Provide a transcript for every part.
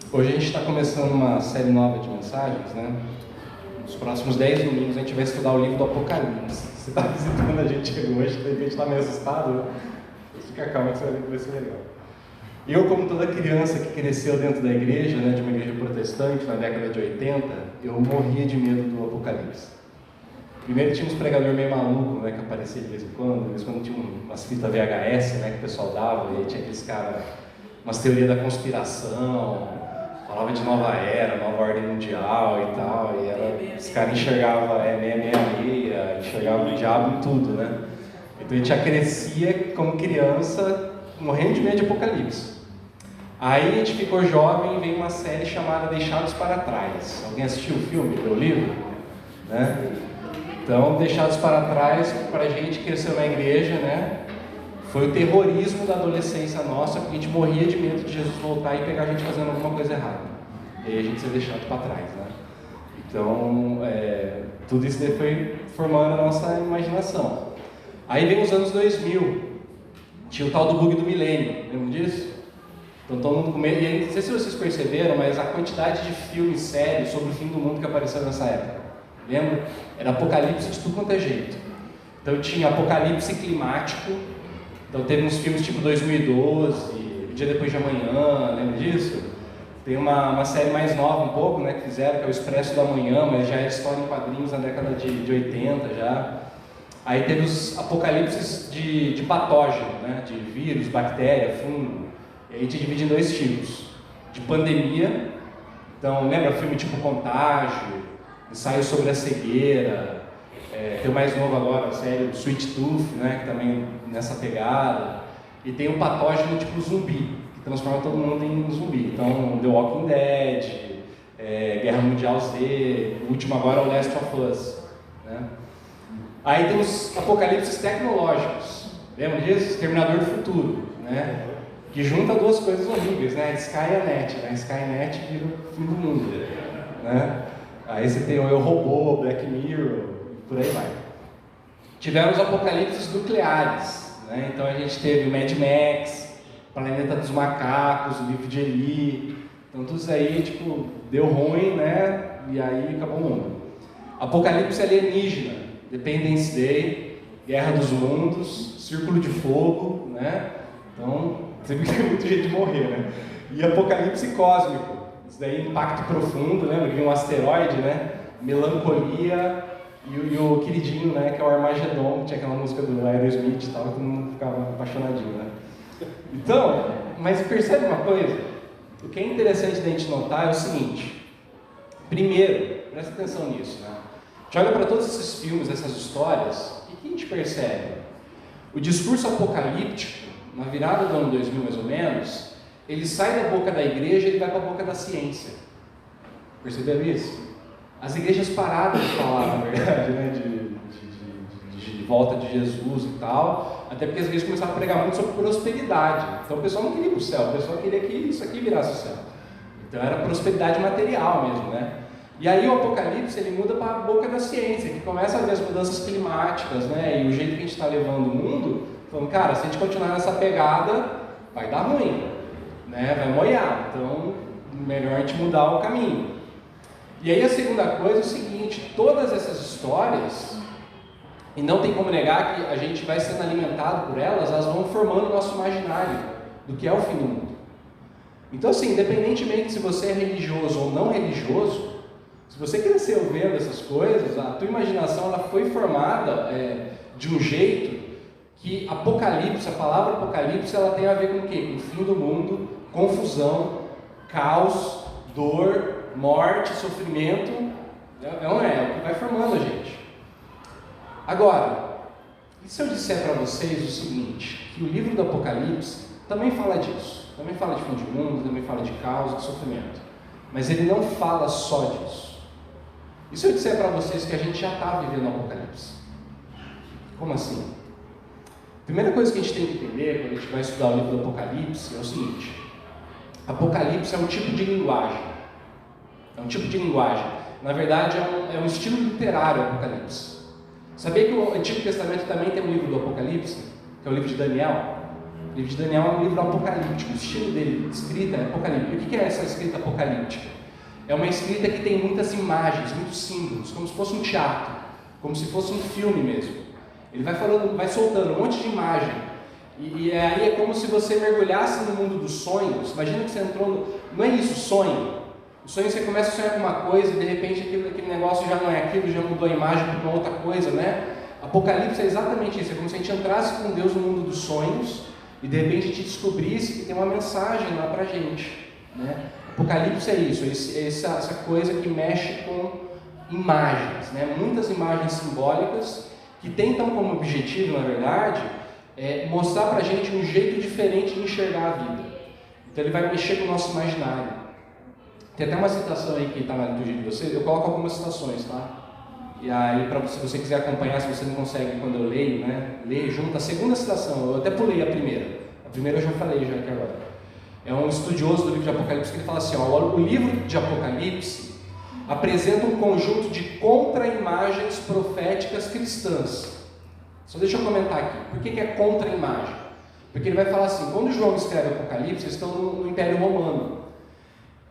Hoje a gente está começando uma série nova de mensagens, né? Nos próximos 10 domingos a gente vai estudar o livro do Apocalipse. Você está visitando a gente hoje, de repente está meio assustado, né? Fica calmo que você vai ver que vai ser legal. Eu, como toda criança que cresceu dentro da igreja, né, de uma igreja protestante na década de 80, eu morria de medo do Apocalipse. Primeiro tinha uns pregadores meio malucos, né, que apareciam de vez em quando tinha umas fitas VHS, né, que o pessoal dava, e aí tinha aqueles caras, umas teorias da conspiração, falava de nova era, nova ordem mundial e tal, e os caras enxergavam 666, enxergavam o diabo em tudo, né. Então a gente já crescia como criança, morrendo de medo de Apocalipse. Aí a gente ficou jovem e veio uma série chamada Deixados para Trás. Alguém assistiu o filme, leu o livro? Né? Então, Deixados para Trás, para a gente que cresceu na igreja, né? Foi o terrorismo da adolescência nossa, porque a gente morria de medo de Jesus voltar e pegar a gente fazendo alguma coisa errada. E aí a gente ser deixado para trás, né? Então, tudo isso daí foi formando a nossa imaginação. Aí vem os anos 2000, tinha o tal do bug do milênio, lembra disso? Então todo mundo com medo, e aí, não sei se vocês perceberam, mas a quantidade de filmes sérios sobre o fim do mundo que apareceu nessa época, lembra? Era apocalipse de tudo quanto é jeito. Então tinha apocalipse climático, então teve uns filmes tipo 2012, O Dia Depois de Amanhã, lembra disso? Tem uma série mais nova um pouco, né, que fizeram, que é o Expresso da Manhã, mas já era história em quadrinhos na década de 80 já. Aí teve os apocalipses de patógeno, né, de vírus, bactéria, fungo. E aí a gente divide em dois tipos. De pandemia, então lembra filme tipo Contágio, Ensaio sobre a Cegueira, tem o mais novo agora, a série Sweet Tooth, né, que também nessa pegada. E tem um patógeno tipo zumbi, que transforma todo mundo em zumbi. Então The Walking Dead, Guerra Mundial Z, o último agora é o Last of Us, né? Aí temos apocalipses tecnológicos, lembra disso? Exterminador do Futuro, né? Que junta duas coisas horríveis, né? Sky e a Net, né? Skynet vira o fim do mundo, né? Aí você tem o Eu, Robô, Black Mirror, por aí vai. Tivemos apocalipses nucleares, né? Então a gente teve o Mad Max, Planeta dos Macacos, o Livro de Eli. Então tudo isso aí, tipo, deu ruim, né? E aí acabou o mundo. Apocalipse alienígena, Independence Day, Guerra dos Mundos, Círculo de Fogo, né? Então, sempre tem muito jeito de morrer, né? E Apocalipse Cósmico, isso daí Impacto Profundo, lembra? Vinha um asteroide, né? Melancolia e o queridinho, né? Que é o Armagedon, que tinha aquela música do Aerosmith e tal, que todo mundo ficava apaixonadinho, né? Então, mas percebe uma coisa? O que é interessante da gente notar é o seguinte. Primeiro, presta atenção nisso, né? A gente olha para todos esses filmes, essas histórias, e o que a gente percebe? O discurso apocalíptico, na virada do ano 2000 mais ou menos, ele sai da boca da igreja e ele vai para a boca da ciência. Perceberam isso? As igrejas pararam de falar, na verdade, né, de volta de Jesus e tal, até porque as igrejas começaram a pregar muito sobre prosperidade. Então o pessoal não queria ir para o céu, o pessoal queria que isso aqui virasse o céu. Então era prosperidade material mesmo, né? E aí o Apocalipse ele muda para a boca da ciência, que começa a ver as mudanças climáticas, né? E o jeito que a gente está levando o mundo, falando, cara, se a gente continuar nessa pegada, vai dar ruim, né? Vai moiar, então melhor a gente mudar o caminho. E aí a segunda coisa é o seguinte, todas essas histórias, e não tem como negar que a gente vai sendo alimentado por elas, elas vão formando o nosso imaginário do que é o fim do mundo. Então assim, independentemente se você é religioso ou não religioso, se você cresceu vendo essas coisas, a tua imaginação ela foi formada de um jeito que Apocalipse, a palavra Apocalipse, ela tem a ver com o quê? Com o fim do mundo, confusão, caos, dor, morte, sofrimento. É o que vai formando a gente. Agora, e se eu disser para vocês o seguinte, que o livro do Apocalipse também fala disso, também fala de fim de mundo, também fala de caos, de sofrimento, mas ele não fala só disso. E se eu disser para vocês que a gente já está vivendo o Apocalipse? Como assim? A primeira coisa que a gente tem que entender quando a gente vai estudar o livro do Apocalipse é o seguinte: Apocalipse é um tipo de linguagem. É um tipo de linguagem. Na verdade, é um estilo literário Apocalipse. Sabia que o Antigo Testamento também tem um livro do Apocalipse? Que é o livro de Daniel? O livro de Daniel é um livro apocalíptico, o estilo dele, escrita é apocalíptica. E o que é essa escrita apocalíptica? É uma escrita que tem muitas imagens, muitos símbolos, como se fosse um teatro, como se fosse um filme mesmo. Ele vai falando, vai soltando um monte de imagem. E aí é como se você mergulhasse no mundo dos sonhos. Imagina que você entrou no... Não é isso, sonho. O sonho você começa a sonhar com uma coisa e de repente aquele negócio já não é aquilo, já mudou a imagem para uma outra coisa, né? Apocalipse é exatamente isso, é como se a gente entrasse com Deus no mundo dos sonhos e de repente a gente descobrisse que tem uma mensagem lá pra gente, né? Apocalipse é isso, essa coisa que mexe com imagens, né? Muitas imagens simbólicas que tentam como objetivo, na verdade, mostrar pra gente um jeito diferente de enxergar a vida. Então ele vai mexer com o nosso imaginário. Tem até uma citação aí que está na liturgia de vocês, eu coloco algumas citações, tá? E aí, se você quiser acompanhar, se você não consegue quando eu leio, né? Leio junto a segunda citação, eu até pulei a primeira. A primeira eu já falei já aqui agora. É um estudioso do livro de Apocalipse que ele fala assim, ó, o livro de Apocalipse apresenta um conjunto de contra-imagens proféticas cristãs. Só deixa eu comentar aqui, por que é contra-imagem? Porque ele vai falar assim, quando João escreve Apocalipse, eles estão no Império Romano.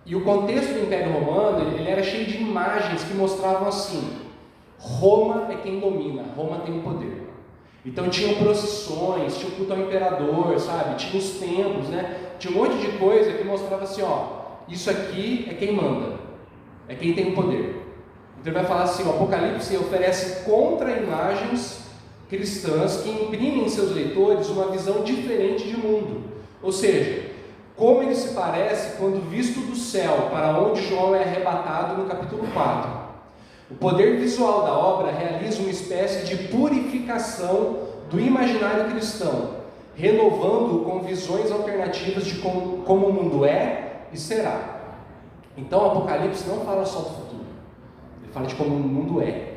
E o contexto do Império Romano, ele era cheio de imagens que mostravam assim, Roma é quem domina, Roma tem o poder. Então tinham procissões, tinha o culto ao imperador, sabe? Tinha os templos, né? Tinha um monte de coisa que mostrava assim, ó, isso aqui é quem manda, é quem tem o poder. Então ele vai falar assim, o Apocalipse oferece contra-imagens cristãs que imprimem em seus leitores uma visão diferente de mundo. Ou seja, como ele se parece quando visto do céu, para onde João é arrebatado no capítulo 4. O poder visual da obra realiza uma espécie de purificação do imaginário cristão, renovando-o com visões alternativas de como o mundo é e será. Então o Apocalipse não fala só do futuro, ele fala de como o mundo é.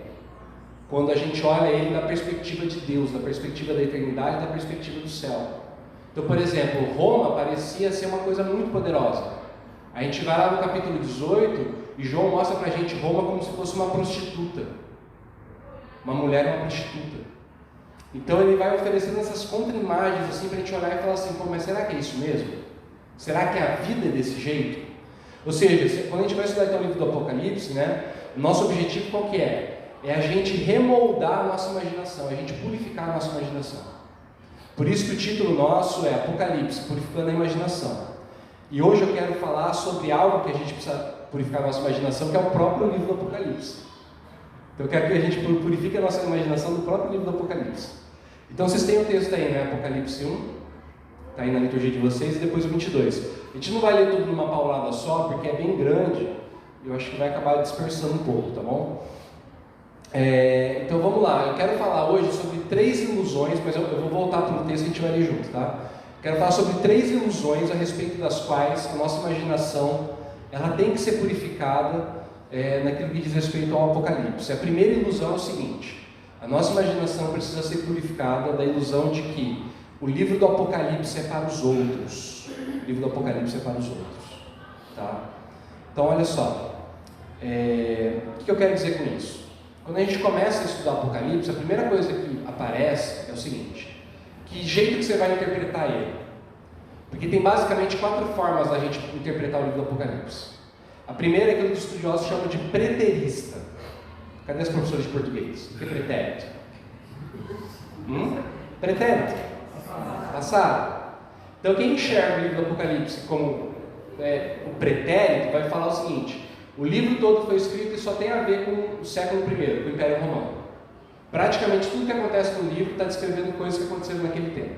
Quando a gente olha ele na perspectiva de Deus, na perspectiva da eternidade, na perspectiva do céu. Então, por exemplo, Roma parecia ser uma coisa muito poderosa. A gente vai lá no capítulo 18 e João mostra pra gente Roma como se fosse uma prostituta. Uma mulher é uma prostituta. Então ele vai oferecendo essas contra-imagens assim pra gente olhar e falar assim, pô, mas será que é isso mesmo? Será que a vida é desse jeito? Ou seja, quando a gente vai estudar então o livro do Apocalipse, né, o nosso objetivo qual que é? É a gente remoldar a nossa imaginação, a gente purificar a nossa imaginação. Por isso que o título nosso é Apocalipse, purificando a imaginação. E hoje eu quero falar sobre algo que a gente precisa purificar a nossa imaginação, que é o próprio livro do Apocalipse. Então eu quero que a gente purifique a nossa imaginação do próprio livro do Apocalipse. Então vocês têm o texto aí, né? Apocalipse 1, está aí na liturgia de vocês, e depois o 22. A gente não vai ler tudo numa paulada só, porque é bem grande, e eu acho que vai acabar dispersando um pouco, tá bom? Então vamos lá, eu quero falar hoje sobre 3 ilusões, mas eu vou voltar para o texto e a gente vai ler junto, tá? Quero falar sobre 3 ilusões a respeito das quais a nossa imaginação ela tem que ser purificada naquilo que diz respeito ao Apocalipse. A primeira ilusão é o seguinte: a nossa imaginação precisa ser purificada da ilusão de que o livro do Apocalipse é para os outros. O livro do Apocalipse é para os outros, tá? Então olha só, o que eu quero dizer com isso? Quando a gente começa a estudar o Apocalipse, a primeira coisa que aparece é o seguinte: que jeito que você vai interpretar ele? Porque tem basicamente 4 formas da gente interpretar o livro do Apocalipse. A primeira é aquilo que os estudiosos chamam de preterista. Cadê os professores de português? O que é pretérito? Pretérito? Passado. Então quem enxerga o livro do Apocalipse como o pretérito vai falar o seguinte: o livro todo foi escrito e só tem a ver com o século I, com o Império Romano. Praticamente tudo que acontece no livro está descrevendo coisas que aconteceram naquele tempo.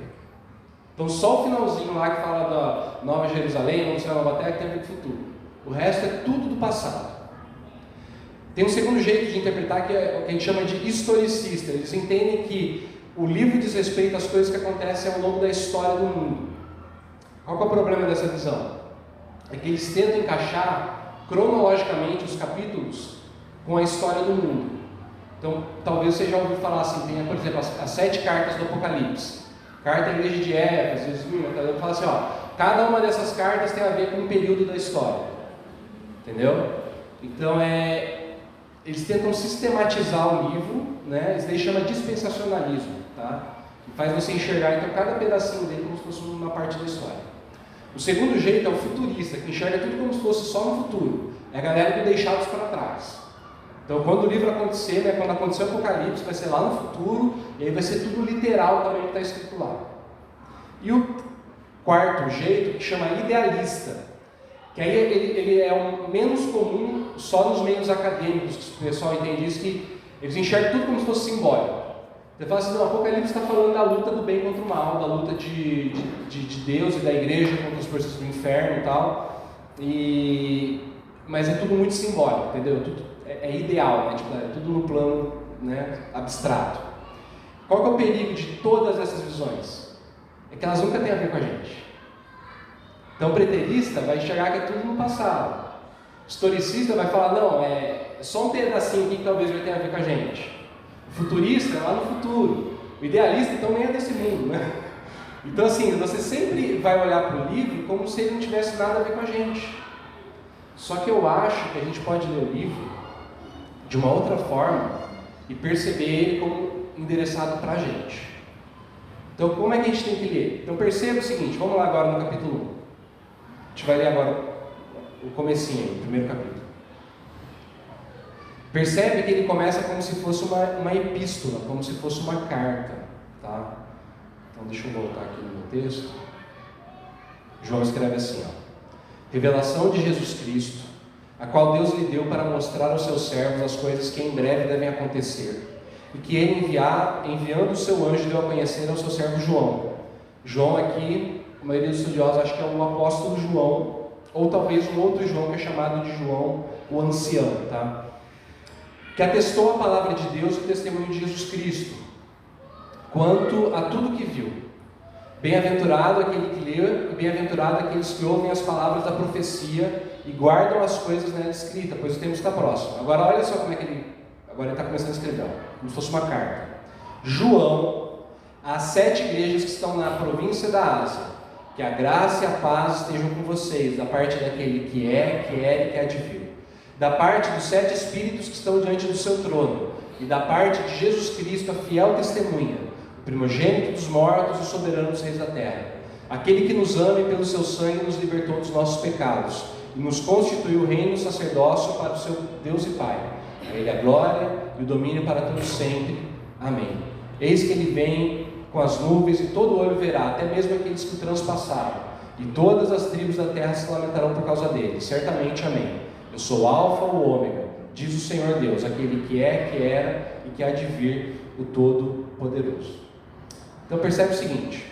Então só o finalzinho lá que fala da Nova Jerusalém, Novo Céu, Nova Terra, que tem a ver com o futuro. O resto é tudo do passado. Tem um segundo jeito de interpretar que é o que a gente chama de historicista. Eles entendem que o livro diz respeito às coisas que acontecem ao longo da história do mundo. Qual que é o problema dessa visão? É que eles tentam encaixar cronologicamente os capítulos com a história do mundo. Então, talvez você já ouviu falar assim, tem, por exemplo, as 7 cartas do Apocalipse. Carta à igreja de Éfeso, ele fala assim, ó, cada uma dessas cartas tem a ver com um período da história. Entendeu? Então, eles tentam sistematizar o livro, né? Isso daí chama dispensacionalismo, tá? Faz você enxergar então cada pedacinho dele como se fosse uma parte da história. O segundo jeito é o futurista, que enxerga tudo como se fosse só no futuro. É a galera do deixados para trás. Então, quando o livro acontecer, né, quando acontecer o Apocalipse, vai ser lá no futuro, e aí vai ser tudo literal também que está escrito lá. E o quarto jeito, que chama idealista, que aí ele é o menos comum só nos meios acadêmicos, que o pessoal entende isso, que eles enxergam tudo como se fosse simbólico. Você fala assim, o Apocalipse está falando da luta do bem contra o mal, da luta de Deus e da igreja contra as forças do inferno e tal, mas é tudo muito simbólico, entendeu? Tudo é ideal, né? Tipo, é tudo no plano, né, abstrato. Qual que é o perigo de todas essas visões? É que elas nunca têm a ver com a gente. Então o preterista vai enxergar que é tudo no passado. O historicista vai falar, não, é só um pedacinho aqui que talvez vai ter a ver com a gente. O futurista é lá no futuro. O idealista, então, nem é desse mundo, né? Então, assim, você sempre vai olhar para o livro como se ele não tivesse nada a ver com a gente. Só que eu acho que a gente pode ler o livro de uma outra forma e perceber ele como endereçado para a gente. Então, como é que a gente tem que ler? Então, perceba o seguinte, vamos lá agora no capítulo 1. A gente vai ler agora o comecinho, o primeiro capítulo. Percebe que ele começa como se fosse uma epístola, como se fosse uma carta, tá? Então, deixa eu voltar aqui no meu texto. João escreve assim, ó. Revelação de Jesus Cristo, a qual Deus lhe deu para mostrar aos seus servos as coisas que em breve devem acontecer, e que ele enviando o seu anjo deu a conhecer ao seu servo João. João aqui, a maioria dos estudiosos acha que é o apóstolo João, ou talvez um outro João que é chamado de João o ancião, tá? Que atestou a palavra de Deus e o testemunho de Jesus Cristo, quanto a tudo que viu. Bem-aventurado aquele que lê, e bem-aventurado aqueles que ouvem as palavras da profecia e guardam as coisas nela escritas, pois o tempo está próximo. Agora olha só como é que agora ele está começando a escrever, como se fosse uma carta. João, às 7 igrejas que estão na província da Ásia, que a graça e a paz estejam com vocês, da parte daquele que é, que era e que há de vir, da parte dos 7 espíritos que estão diante do seu trono, e da parte de Jesus Cristo, a fiel testemunha, o primogênito dos mortos e o soberano dos reis da terra, aquele que nos ama e pelo seu sangue nos libertou dos nossos pecados, e nos constituiu reino e sacerdócio para o seu Deus e Pai. A Ele a glória e o domínio para todos sempre. Amém. Eis que Ele vem com as nuvens e todo olho verá, até mesmo aqueles que o transpassaram, e todas as tribos da terra se lamentarão por causa dele. Certamente, amém. Eu sou o Alfa ou o Ômega, diz o Senhor Deus, aquele que é, que era e que há de vir, o Todo-Poderoso. Então percebe o seguinte,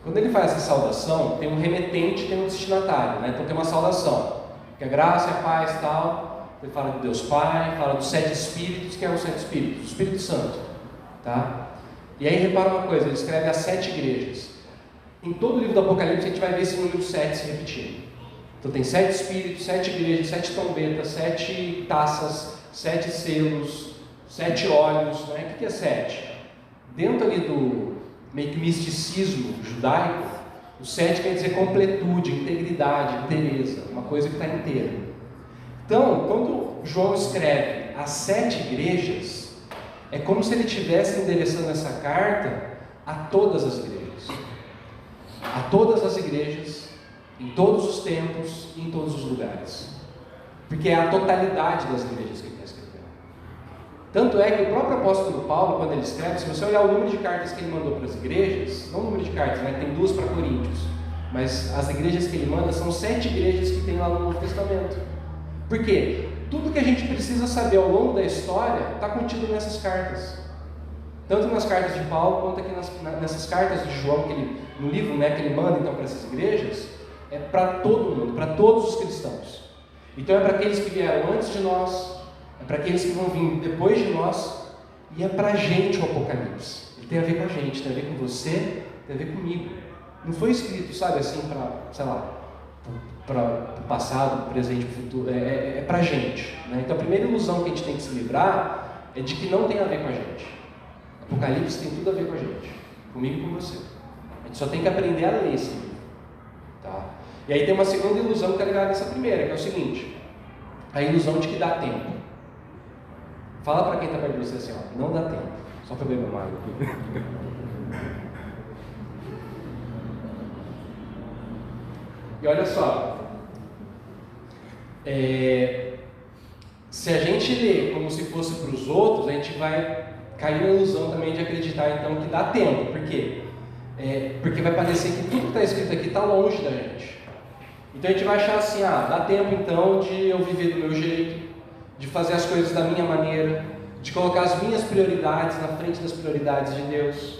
quando ele faz essa saudação, tem um remetente e tem um destinatário, né? Então tem uma saudação, que a graça, a paz e tal, ele fala de Deus Pai, fala dos 7 Espíritos, que é os 7 Espíritos, o Espírito Santo, tá? E aí repara uma coisa, ele escreve as 7 igrejas. Em todo o livro do Apocalipse a gente vai ver esse número 7 se repetindo. Então tem 7 Espíritos, 7 igrejas, 7 trombetas, 7 taças, 7 selos, 7 olhos, né? O que é 7? Dentro ali do meio que misticismo judaico, o 7 quer dizer completude, integridade, inteireza, uma coisa que está inteira. Então, quando João escreve as 7 igrejas, é como se ele estivesse endereçando essa carta a todas as igrejas. A todas as igrejas, em todos os tempos e em todos os lugares. Porque é a totalidade das igrejas que ele está escrevendo. Tanto é que o próprio apóstolo Paulo, quando ele escreve, se você olhar o número de cartas que ele mandou para as igrejas, não o número de cartas, né? Tem 2 para Coríntios, mas as igrejas que ele manda são 7 igrejas que tem lá no Novo Testamento. Por quê? Tudo que a gente precisa saber ao longo da história está contido nessas cartas. Tanto nas cartas de Paulo, quanto aqui nessas cartas de João, no livro, né, que ele manda então para essas igrejas, é para todo mundo, para todos os cristãos. Então é para aqueles que vieram antes de nós, é para aqueles que vão vir depois de nós, e é para a gente o Apocalipse. Ele tem a ver com a gente, tem a ver com você, tem a ver comigo. Não foi escrito, sabe, assim, para, sei lá, para o passado, presente, futuro, é para a gente, né? Então a primeira ilusão que a gente tem que se livrar é de que não tem a ver com a gente. Apocalipse tem tudo a ver com a gente, comigo e com você. A gente só tem que aprender a ler esse livro, tá? E aí tem uma segunda ilusão que está ligada nessa primeira, que é o seguinte: a ilusão de que dá tempo. Fala para quem está perto de você assim, ó, não dá tempo. Só para beber uma água aqui. E olha só, se a gente lê como se fosse para os outros, a gente vai cair na ilusão também de acreditar então que dá tempo. Por quê? Porque vai parecer que tudo que está escrito aqui está longe da gente. Então a gente vai achar assim, dá tempo então de eu viver do meu jeito, de fazer as coisas da minha maneira, de colocar as minhas prioridades na frente das prioridades de Deus.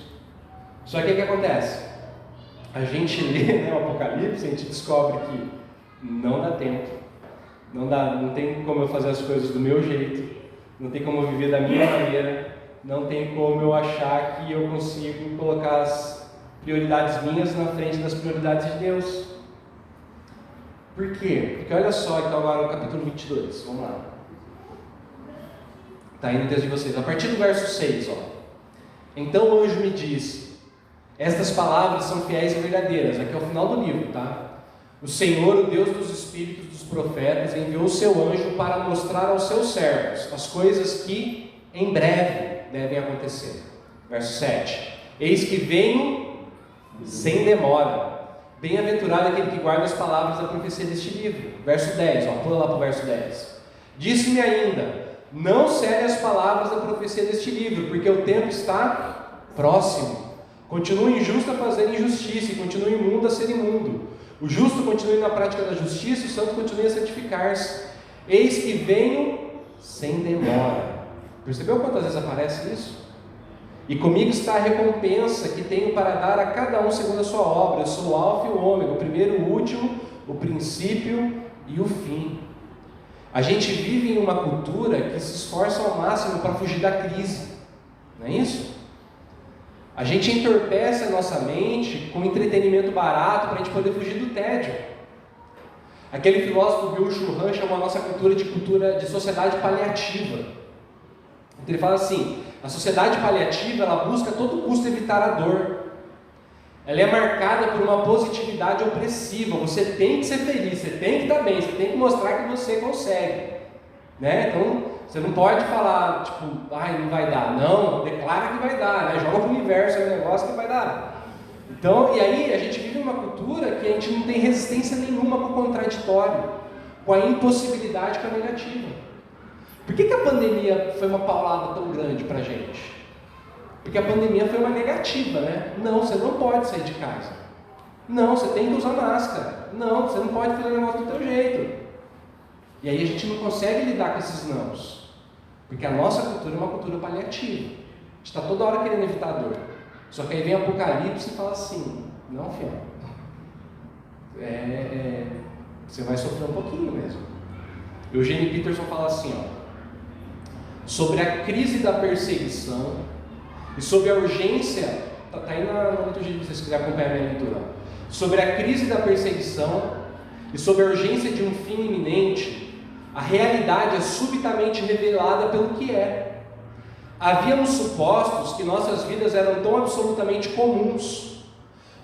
Só que o que acontece? A gente lê, o Apocalipse, a gente descobre que não dá tempo, não tem como eu fazer as coisas do meu jeito, não tem como eu viver da minha maneira, não tem como eu achar que eu consigo colocar as prioridades minhas na frente das prioridades de Deus. Por quê? Porque olha só, então agora no capítulo 22, vamos lá. Está aí no texto de vocês, a partir do verso 6, Então o anjo me disse: estas palavras são fiéis e verdadeiras. Aqui é o final do livro, tá? O Senhor, o Deus dos espíritos dos profetas, enviou o seu anjo para mostrar aos seus servos as coisas que em breve devem acontecer. Verso 7. Eis que venho sem demora. Bem-aventurado aquele que guarda as palavras da profecia deste livro. Verso 10, pula lá para o verso 10. Disse-me ainda: não cele as palavras da profecia deste livro, porque o tempo está próximo. Continue injusto a fazer injustiça, e continue imundo a ser imundo. O justo continue na prática da justiça, o santo continue a santificar-se. Eis que venho sem demora. Percebeu quantas vezes aparece isso? E comigo está a recompensa que tenho para dar a cada um segundo a sua obra. Eu sou o alfa e o ômega, o primeiro, o último, o princípio e o fim. A gente vive em uma cultura que se esforça ao máximo para fugir da crise, não é isso? A gente entorpece a nossa mente com entretenimento barato para a gente poder fugir do tédio. Aquele filósofo Byung-Chul Han chamou a nossa cultura de sociedade paliativa. Então ele fala assim: a sociedade paliativa, ela busca a todo custo evitar a dor. Ela é marcada por uma positividade opressiva. Você tem que ser feliz, você tem que estar bem, você tem que mostrar que você consegue, né? Então, você não pode falar, não vai dar. Não, declara que vai dar, né? Joga para o universo o negócio que vai dar. Então, e aí a gente vive uma cultura que a gente não tem resistência nenhuma com o contraditório, com a impossibilidade com a negativa. Por que a pandemia foi uma paulada tão grande para a gente? Porque a pandemia foi uma negativa, né? Não, você não pode sair de casa. Não, você tem que usar máscara. Não, você não pode fazer o negócio do teu jeito. E aí a gente não consegue lidar com esses nãos. Porque a nossa cultura é uma cultura paliativa. A gente está toda hora querendo evitar a dor. Só que aí vem Apocalipse e fala assim: não, filho, você vai sofrer um pouquinho mesmo. Eugênio Peterson fala assim, sobre a crise da perseguição e sobre a urgência, está aí na liturgia, se vocês quiserem acompanhar a minha leitura, sobre a crise da perseguição e sobre a urgência de um fim iminente, a realidade é subitamente revelada pelo que é. Havíamos supostos que nossas vidas eram tão absolutamente comuns.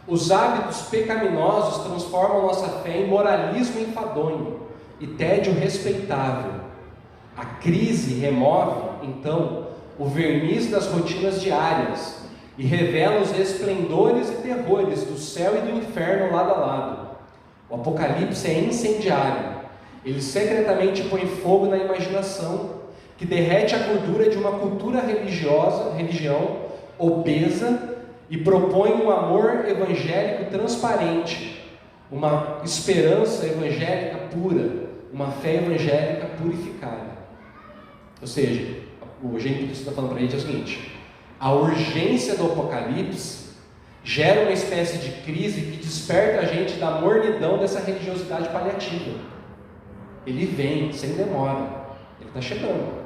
Os hábitos pecaminosos transformam nossa fé em moralismo enfadonho e tédio respeitável. A crise remove, então, o verniz das rotinas diárias e revela os esplendores e terrores do céu e do inferno lado a lado. O Apocalipse é incendiário. Ele secretamente põe fogo na imaginação, que derrete a gordura de uma cultura religião obesa e propõe um amor evangélico transparente, uma esperança evangélica pura, uma fé evangélica purificada. Ou seja, o jeito que você está falando para a gente é o seguinte: a urgência do Apocalipse gera uma espécie de crise que desperta a gente da mornidão dessa religiosidade paliativa. Ele vem sem demora, ele está chegando.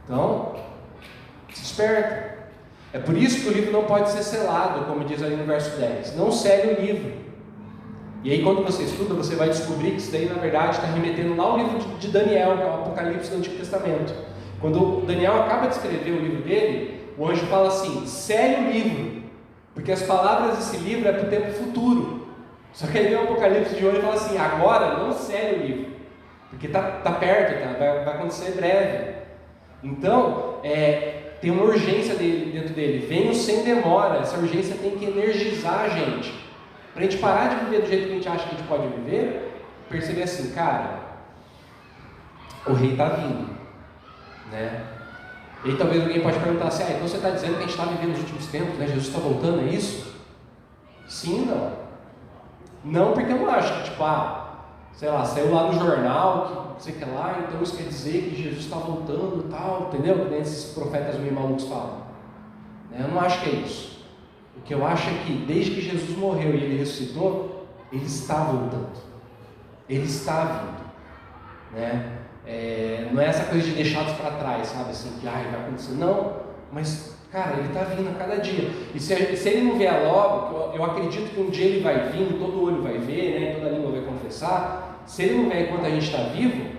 Então, se desperta. É por isso que o livro não pode ser selado, como diz ali no verso 10. Não cele o livro. E aí quando você estuda, você vai descobrir que isso daí na verdade está remetendo lá ao livro de Daniel, que é o Apocalipse do Antigo Testamento. Quando Daniel acaba de escrever o livro dele, o anjo fala assim: sele o livro, porque as palavras desse livro é para o tempo futuro. Só que aí vem o Apocalipse de hoje e fala assim: agora não sele o livro, porque está perto, vai acontecer breve. Então, tem uma urgência dentro dele. Venho sem demora. Essa urgência tem que energizar a gente. Para a gente parar de viver do jeito que a gente acha que a gente pode viver, perceber assim, cara, o rei está vindo, né? E aí talvez alguém pode perguntar assim, então você está dizendo que a gente está vivendo nos últimos tempos, né? Jesus está voltando, é isso? Sim, não. Não, porque eu não acho que, tipo, sei lá, saiu lá no jornal, que sei que lá, então isso quer dizer que Jesus está voltando e tal, entendeu? Que esses profetas meio malucos falam. Eu não acho que é isso. O que eu acho é que desde que Jesus morreu e ele ressuscitou, ele está voltando. Ele está vindo, né? Não é essa coisa de deixados para trás, sabe? Assim, que vai acontecer. Não, mas, cara, ele está vindo a cada dia. E se ele não vier logo, eu acredito que um dia ele vai vir, todo olho vai ver, né? Toda língua vai confessar. Se ele não vier enquanto a gente está vivo,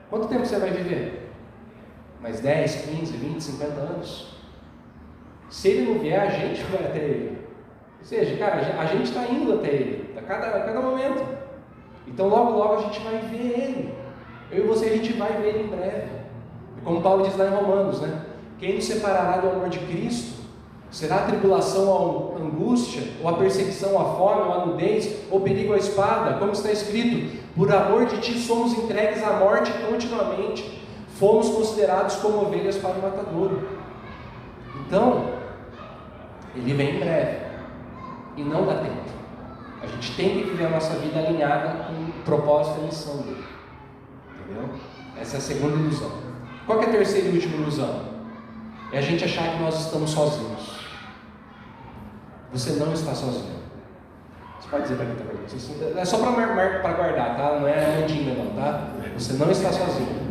quanto tempo você vai viver? Mais 10, 15, 20, 50 anos? Se ele não vier, a gente vai até ele. Ou seja, cara, a gente está indo até ele, a cada momento. Então logo logo a gente vai ver ele. Eu e você, a gente vai ver ele em breve. E como Paulo diz lá em Romanos, né? Quem nos separará do amor de Cristo? Será a tribulação ou a angústia, ou a perseguição, ou a fome, ou a nudez, ou perigo, ou a espada? Como está escrito, por amor de ti somos entregues à morte continuamente, fomos considerados como ovelhas para o matadouro. Então, ele vem em breve, e não dá tempo. A gente tem que viver a nossa vida alinhada com o propósito e a missão dele. Entendeu? Essa é a segunda ilusão. Qual que é a terceira e última ilusão? É a gente achar que nós estamos sozinhos. Você não está sozinho. Você pode dizer para quem está perguntando. É só para guardar, tá? Não é mandinga não, tá? Você não está sozinho.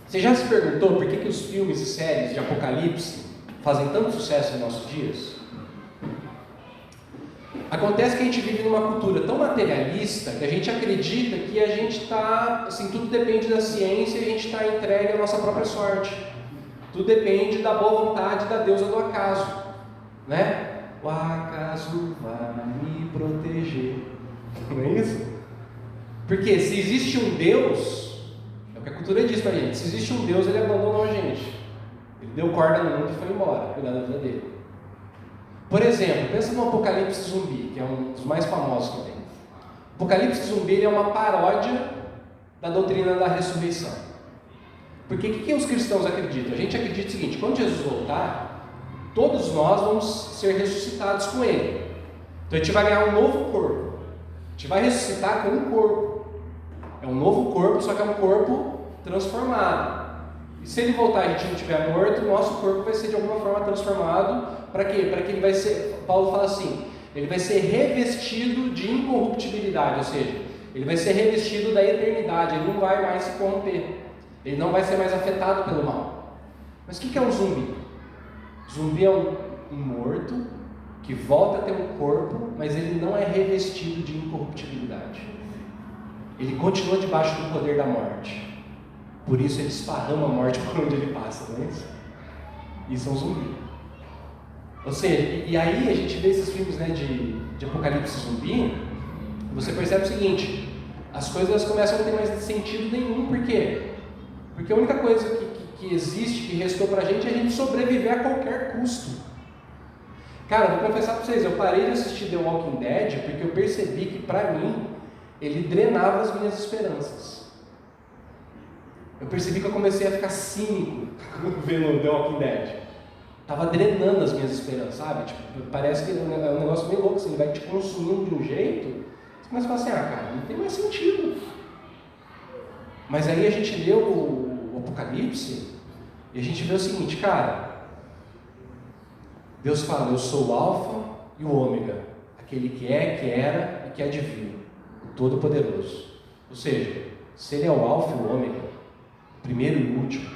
Você já se perguntou por que os filmes e séries de Apocalipse fazem tanto sucesso em nossos dias? Acontece que a gente vive numa cultura tão materialista que a gente acredita que a gente está, assim, tudo depende da ciência e a gente está entregue à nossa própria sorte. Tudo depende da boa vontade da deusa do acaso, né? O acaso vai me proteger. Não é isso? Porque se existe um Deus, é o que a cultura diz pra gente, se existe um Deus, ele abandonou a gente. Ele deu corda no mundo e foi embora, cuidar da vida dele. Por exemplo, pensa no Apocalipse Zumbi, que é um dos mais famosos que tem. O Apocalipse Zumbi é uma paródia da doutrina da ressurreição. Porque o que os cristãos acreditam? A gente acredita o seguinte: quando Jesus voltar, todos nós vamos ser ressuscitados com ele. Então a gente vai ganhar um novo corpo. A gente vai ressuscitar com um corpo. É um novo corpo, só que é um corpo transformado. E se ele voltar e a gente não estiver morto, o nosso corpo vai ser de alguma forma transformado. Para quê? Para que ele vai ser, Paulo fala assim, ele vai ser revestido de incorruptibilidade, ou seja, ele vai ser revestido da eternidade, ele não vai mais se corromper, ele não vai ser mais afetado pelo mal. Mas o que é um zumbi? Zumbi é um morto que volta a ter um corpo, mas ele não é revestido de incorruptibilidade. Ele continua debaixo do poder da morte. Por isso ele esparrama a morte por onde ele passa, não é isso? Isso é um zumbi. Ou seja, e aí a gente vê esses filmes, né, de apocalipse zumbi, você percebe o seguinte: as coisas começam a não ter mais sentido nenhum. Por quê? Porque a única coisa que existe, que restou pra gente, é a gente sobreviver a qualquer custo. Cara, vou confessar pra vocês, eu parei de assistir The Walking Dead porque eu percebi que pra mim, ele drenava as minhas esperanças. Eu percebi que eu comecei a ficar cínico vendo The Walking Dead. Tava drenando as minhas esperanças, sabe? Tipo, parece que é um negócio meio louco, assim, ele vai te consumindo de um jeito, você começa a falar assim, cara, não tem mais sentido. Mas aí a gente lê o Apocalipse e a gente vê o seguinte, cara, Deus fala, eu sou o Alfa e o Ômega, aquele que é, que era e que há de vir, o Todo-Poderoso. Ou seja, se ele é o Alfa e o Ômega, o primeiro e o último,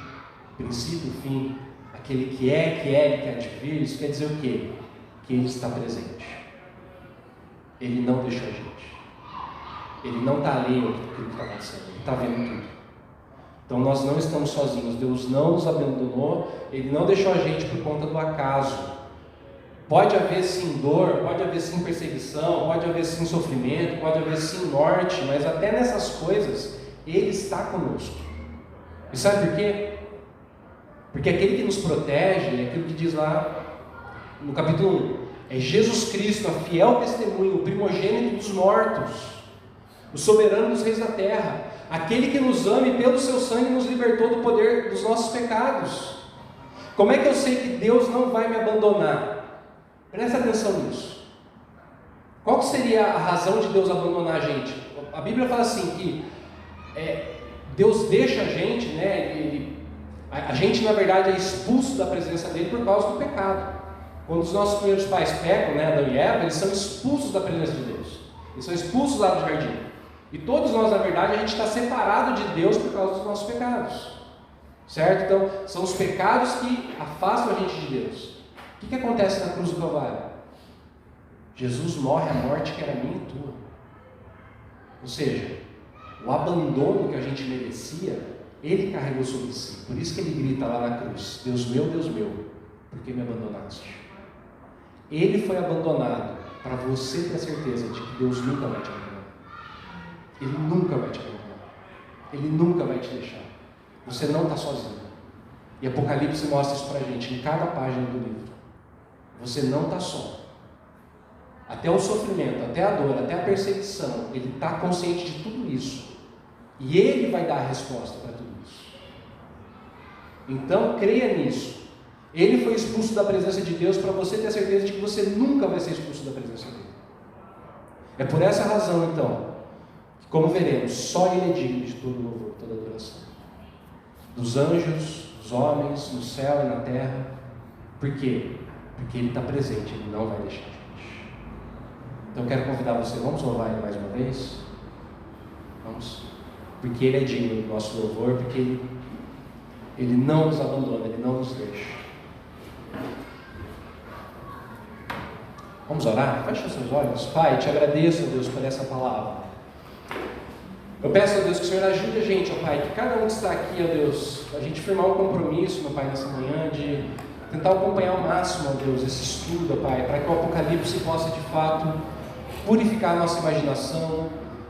o princípio e o fim, aquele que é, que há de vir, isso quer dizer o quê? Que ele está presente. Ele não deixou a gente. Ele não está alheio ao que está acontecendo, ele está vendo tudo. Então nós não estamos sozinhos, Deus não nos abandonou, ele não deixou a gente por conta do acaso. Pode haver sim dor, pode haver sim perseguição, pode haver sim sofrimento, pode haver sim morte, mas até nessas coisas, ele está conosco. E sabe por quê? Porque aquele que nos protege, é aquilo que diz lá no capítulo 1. É Jesus Cristo, a fiel testemunha, o primogênito dos mortos, o soberano dos reis da terra, aquele que nos ama e pelo seu sangue nos libertou do poder dos nossos pecados. Como é que eu sei que Deus não vai me abandonar? Presta atenção nisso. Qual que seria a razão de Deus abandonar a gente? A Bíblia fala assim que Deus deixa a gente, né? A gente na verdade é expulso da presença dele por causa do pecado. Quando os nossos primeiros pais pecam, né, Adão e Eva, eles são expulsos da presença de Deus. Eles são expulsos lá do jardim. E todos nós, na verdade, a gente está separado de Deus por causa dos nossos pecados. Certo? Então, são os pecados que afastam a gente de Deus. O que acontece na cruz do Calvário? Jesus morre a morte que era minha e tua. Ou seja, o abandono que a gente merecia, Ele carregou sobre si. Por isso que Ele grita lá na cruz: Deus meu, por que me abandonaste? Ele foi abandonado para você ter a certeza de que Deus nunca vai te abandonar. Ele nunca vai te abandonar. Ele nunca vai te deixar. Você não está sozinho. E Apocalipse mostra isso para a gente em cada página do livro. Você não está só. Até o sofrimento, até a dor, até a perseguição, Ele está consciente de tudo isso. E Ele vai dar a resposta para tudo isso. Então, creia nisso. Ele foi expulso da presença de Deus para você ter a certeza de que você nunca vai ser expulso da presença dele. É por essa razão, então, que, como veremos, só Ele é digno de todo louvor, toda adoração. Dos anjos, dos homens, no céu e na terra. Por quê? Porque Ele está presente, Ele não vai deixar a gente. Então eu quero convidar você, vamos louvar Ele mais uma vez? Vamos? Porque Ele é digno do nosso louvor, porque Ele não nos abandona, Ele não nos deixa. Vamos orar? Feche os seus olhos. Pai, te agradeço, Deus, por essa palavra. Eu peço a Deus que o Senhor ajude a gente, ó Pai, que cada um que está aqui, ó Deus, a gente firmar um compromisso, meu Pai, nessa manhã, de tentar acompanhar ao máximo, ó Deus, esse estudo, ó Pai, para que o Apocalipse possa de fato purificar a nossa imaginação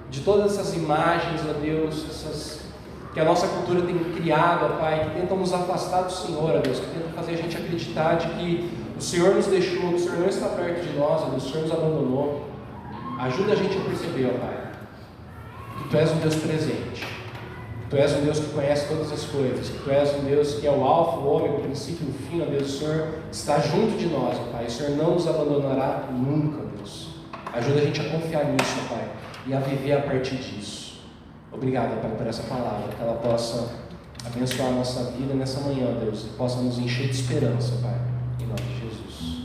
de todas essas imagens, ó Deus, que a nossa cultura tem criado, ó Pai, que tentam nos afastar do Senhor, ó Deus, que tentam fazer a gente acreditar de que o Senhor nos deixou, que o Senhor não está perto de nós, ó Deus, o Senhor nos abandonou. Ajuda a gente a perceber, ó Pai, que Tu és um Deus presente, que Tu és um Deus que conhece todas as coisas, que Tu és um Deus que é o alfa, o ômega, o princípio e o fim, ó Deus, o Senhor está junto de nós, ó Pai, o Senhor não nos abandonará nunca, ó Deus. Ajuda a gente a confiar nisso, ó Pai, e a viver a partir disso. Obrigado, Pai, por essa palavra, que ela possa abençoar a nossa vida nessa manhã, Deus, e possa nos encher de esperança, Pai, em nome de Jesus.